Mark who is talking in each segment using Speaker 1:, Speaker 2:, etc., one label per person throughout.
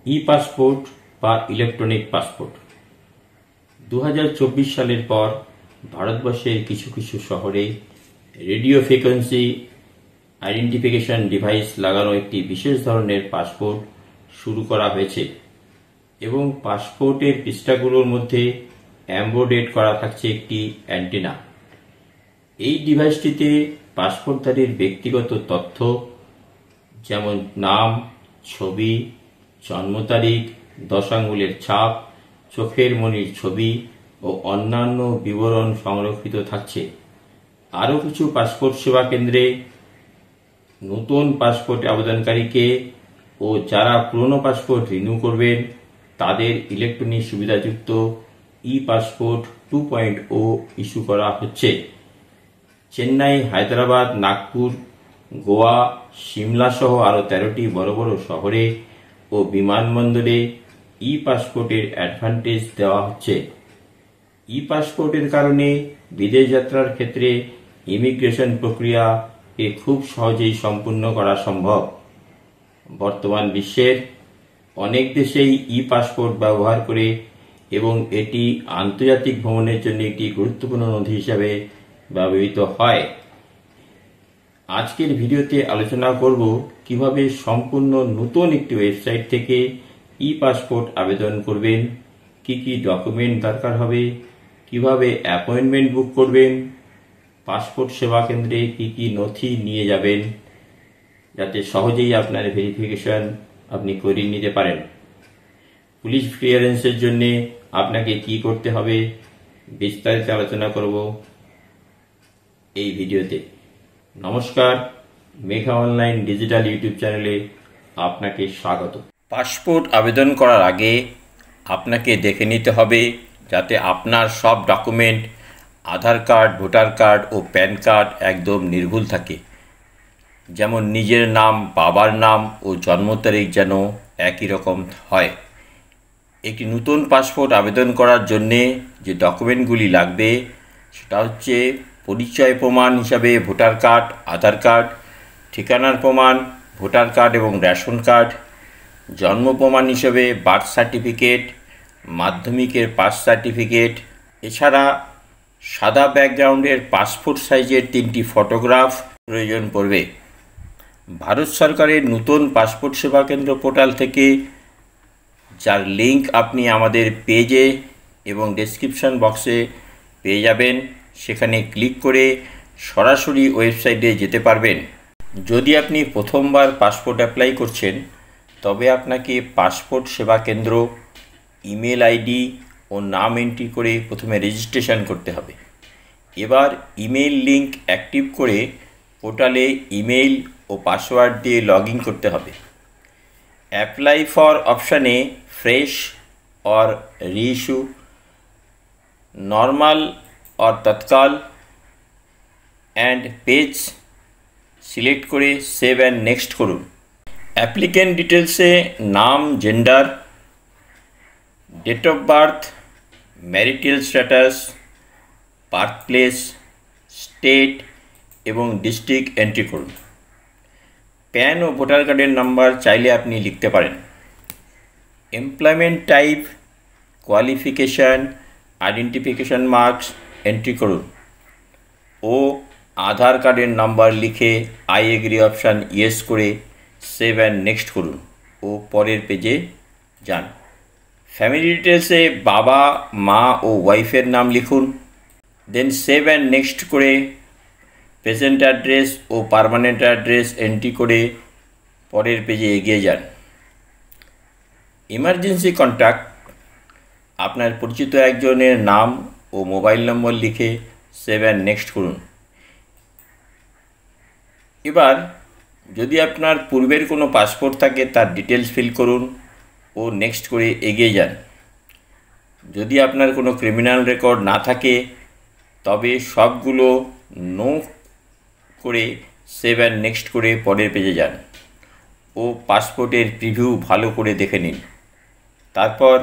Speaker 1: ই passport বা electronic passport 2024 সালের পর ভারতবর্ষের কিছু কিছু শহরে রেডিও ফ্রিকোয়েন্সি আইডেন্টিফিকেশন ডিভাইস লাগানো একটি বিশেষ ধরনের পাসপোর্ট শুরু করা হয়েছে এবং পাসপোর্টের পৃষ্ঠাগুলোর মধ্যে এমবেডেড করা থাকছে একটি অ্যান্টেনা। এই ডিভাইসটিতে পাসপোর্টধারীর ব্যক্তিগত তথ্য যেমন নাম, ছবি, জন্ম তারিখ, 10 আঙ্গুলের ছাপ, চোখের মণির ছবি ও অন্যান্য বিবরণ সংরক্ষিত থাকছে। আরও কিছু পাসপোর্ট সেবা কেন্দ্রে নতুন পাসপোর্ট আবেদনকারীকে ও যারা পুরনো পাসপোর্ট রিনিউ করবেন তাদের ইলেকট্রনিক সুবিধাযুক্ত ই পাসপোর্ট 2.0 ইস্যু করা হচ্ছে। চেন্নাই, হায়দ্রাবাদ, নাগপুর, গোয়া, সিমলা সহ আরও 13টি বড় বড় শহরে ও বিমানবন্দরে ই পাসপোর্টের অ্যাডভান্টেজ দেওয়া হচ্ছে। ই পাসপোর্টের কারণে বিদেশ যাত্রার ক্ষেত্রে ইমিগ্রেশন প্রক্রিয়াকে খুব সহজেই সম্পূর্ণ করা সম্ভব। বর্তমান বিশ্বের অনেক দেশেই ই পাসপোর্ট ব্যবহার করে এবং এটি আন্তর্জাতিক ভ্রমণের জন্য একটি গুরুত্বপূর্ণ নথি হিসাবে ব্যবহৃত হয়। আজকের ভিডিওতে আলোচনা করব কিভাবে সম্পূর্ণ নতুন একটি ওয়েবসাইট থেকে ই পাসপোর্ট আবেদন করবেন, কি কি ডকুমেন্ট দরকার হবে, কিভাবে অ্যাপয়েন্টমেন্ট বুক করবেন, পাসপোর্ট সেবা কেন্দ্রে কি কি নথি নিয়ে যাবেন যাতে সহজেই আপনার ভেরিফিকেশন আপনি করিয়ে নিতে পারেন। পুলিশ ক্লিয়ারেন্সের জন্য আপনাকে কি করতে হবে বিস্তারিত আলোচনা করব এই ভিডিওতে। নমস্কার, মেঘা অনলাইন ডিজিটাল ইউটিউব চ্যানেলে আপনাকে স্বাগত। পাসপোর্ট আবেদন করার আগে আপনাকে দেখে নিতে হবে যাতে আপনার সব ডকুমেন্ট আধার কার্ড, ভোটার কার্ড ও প্যান কার্ড একদম নির্ভুল থাকে। যেমন নিজের নাম, বাবার নাম ও জন্ম তারিখ যেন একই রকম হয়। একটি নতুন পাসপোর্ট আবেদন করার জন্যে যে ডকুমেন্টগুলি লাগবে সেটা হচ্ছে পরিচয় প্রমাণ হিসাবে ভোটার কার্ড, আধার কার্ড, ঠিকানার প্রমাণ ভোটার কার্ড এবং রেশন কার্ড, জন্ম প্রমাণ হিসেবে বার্থ সার্টিফিকেট, মাধ্যমিকের পাস সার্টিফিকেট, এছাড়া সাদা ব্যাকগ্রাউন্ডের পাসপোর্ট সাইজের 3টি ফটোগ্রাফ প্রয়োজন পড়বে। ভারত সরকারের নতুন পাসপোর্ট সেবা কেন্দ্র পোর্টাল থেকে, যার লিঙ্ক আপনি আমাদের পেজে এবং ডেসক্রিপশন বক্সে পেয়ে যাবেন, সেখানে ক্লিক করে সরাসরি ওয়েবসাইটে যেতে পারবেন। যদি আপনি প্রথমবার পাসপোর্ট অ্যাপ্লাই করছেন তবে আপনাকে পাসপোর্ট সেবা কেন্দ্র ইমেল আইডি ও নাম এন্ট্রি করে প্রথমে রেজিস্ট্রেশন করতে হবে। এবার ইমেল লিঙ্ক অ্যাক্টিভ করে পোর্টালে ইমেল ও পাসওয়ার্ড দিয়ে লগ ইন করতে হবে। অ্যাপ্লাই ফর অপশানে ফ্রেশ অর রিইস্যু, নর্মাল और तत्काल অ্যান্ড পেজ সিলেক্ট করে সেভ অ্যান্ড নেক্সট করুন। অ্যাপ্লিক্যান্ট ডিটেলসে নাম, gender, date of birth, marital status, birth place, state এবং ডিস্ট্রিক্ট এন্ট্রি করুন। প্যান ও ভোটার কার্ডের নাম্বার চাইলে আপনি লিখতে পারেন। Employment type, qualification, identification marks entry করুন ও আধার কার্ডের নাম্বার লিখে আই এগ্রি অপশান ইয়েস করে সেভ অ্যান্ড নেক্সট করুন ও পরের পেজে যান। ফ্যামিলি ডিটেলসে বাবা, মা ও ওয়াইফের নাম লিখুন, দেন সেভ অ্যান্ড নেক্সট করে প্রেজেন্ট অ্যাড্রেস ও পার্মানেন্ট অ্যাড্রেস এন্ট্রি করে পরের পেজে এগিয়ে যান। ইমার্জেন্সি কন্ট্যাক্ট, আপনার পরিচিত একজনের নাম ও মোবাইল নম্বর লিখে সেভ অ্যান্ড নেক্সট করুন। এবার যদি আপনার পূর্বের কোনো পাসপোর্ট থাকে তার ডিটেলস ফিল করুন ও নেক্সট করে এগিয়ে যান। যদি আপনার কোনো ক্রিমিনাল রেকর্ড না থাকে তবে সবগুলো নো করে সেভ অ্যান্ড নেক্সট করে পরের পেজে যান ও পাসপোর্টের প্রিভিউ ভালো করে দেখে নিন। তারপর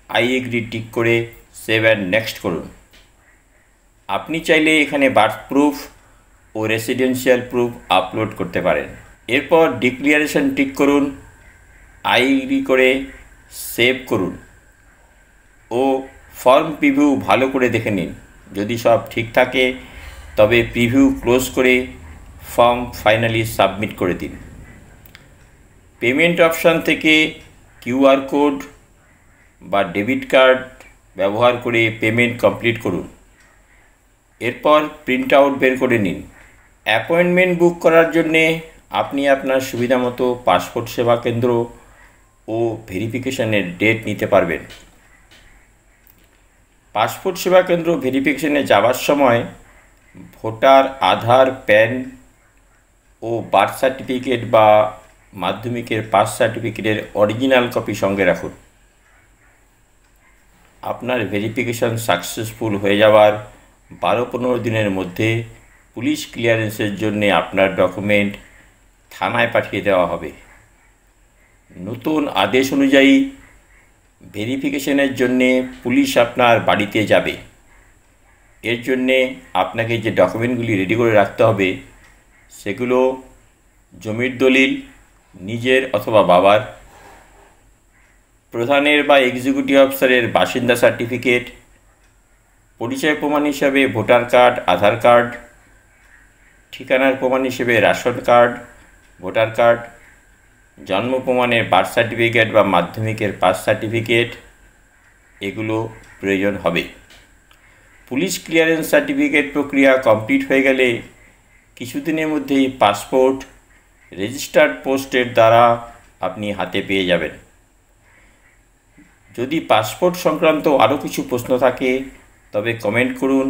Speaker 1: আই এগ্রি টিক করে সেভ অ্যান্ড নেক্সট করুন। আপনি চাইলে এখানে birth proof oh residential proof upload করতে পারেন। এরপর ডিক্লারেশন টিক করুন, আই এগ্রি করে সেভ করুন ও ফর্ম প্রিভিউ ভালো করে দেখে নিন। যদি সব ঠিক থাকে তবে প্রিভিউ ক্লোজ করে ফর্ম ফাইনালি সাবমিট করে দিন। পেমেন্ট অপশান থেকে কিউআর কোড বা ডেবিট কার্ড ব্যবহার করে পেমেন্ট কমপ্লিট করুন। এরপর প্রিন্ট আউট বের করে নিন। অ্যাপয়েন্টমেন্ট বুক করার জন্যে আপনি আপনার সুবিধা মতো পাসপোর্ট সেবা কেন্দ্র ও ভেরিফিকেশনের ডেট নিতে পারবেন। পাসপোর্ট সেবা কেন্দ্র ভেরিফিকেশনে যাওয়ার সময় ভোটার, আধার, প্যান ও বার্থ সার্টিফিকেট বা মাধ্যমিকের পাস সার্টিফিকেটের অরিজিনাল কপি সঙ্গে রাখুন। আপনার ভেরিফিকেশন সাকসেসফুল হয়ে যাওয়ার 12-15 দিনের মধ্যে পুলিশ ক্লিয়ারেন্সের জন্য আপনার ডকুমেন্ট থানায় পাঠিয়ে দেওয়া হবে। নতুন আদেশ অনুযায়ী ভেরিফিকেশনের জন্যে পুলিশ আপনার বাড়িতে যাবে। এর জন্যে আপনাকে যে ডকুমেন্টগুলি রেডি করে রাখতে হবে সেগুলো জমির দলিল, নিজের অথবা বাবার, প্রধানের বা এক্সিকিউটিভ অফিসারের বাসিন্দা সার্টিফিকেট, পরিচয় প্রমাণ হিসাবে ভোটার কার্ড, আধার কার্ড, ঠিকানার প্রমাণ হিসেবে রেশন কার্ড, ভোটার কার্ড, জন্ম প্রমাণের বার্থ সার্টিফিকেট বা মাধ্যমিকের পাস সার্টিফিকেট এগুলো প্রয়োজন হবে। পুলিশ ক্লিয়ারেন্স সার্টিফিকেট প্রক্রিয়া কমপ্লিট হয়ে গেলে কিছুদিনের মধ্যেই পাসপোর্ট রেজিস্টার্ড পোস্টের দ্বারা আপনি হাতে পেয়ে যাবেন। যদি পাসপোর্ট সংক্রান্ত আরও কিছু প্রশ্ন থাকে তবে কমেন্ট করুন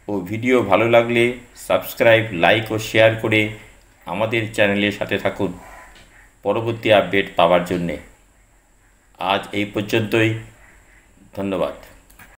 Speaker 1: ও ভিডিও ভালো লাগলে সাবস্ক্রাইব, লাইক ও শেয়ার করে আমাদের চ্যানেলের সাথে থাকুন পরবর্তী আপডেট পাওয়ার জন্যে। আজ এই পর্যন্তই। ধন্যবাদ।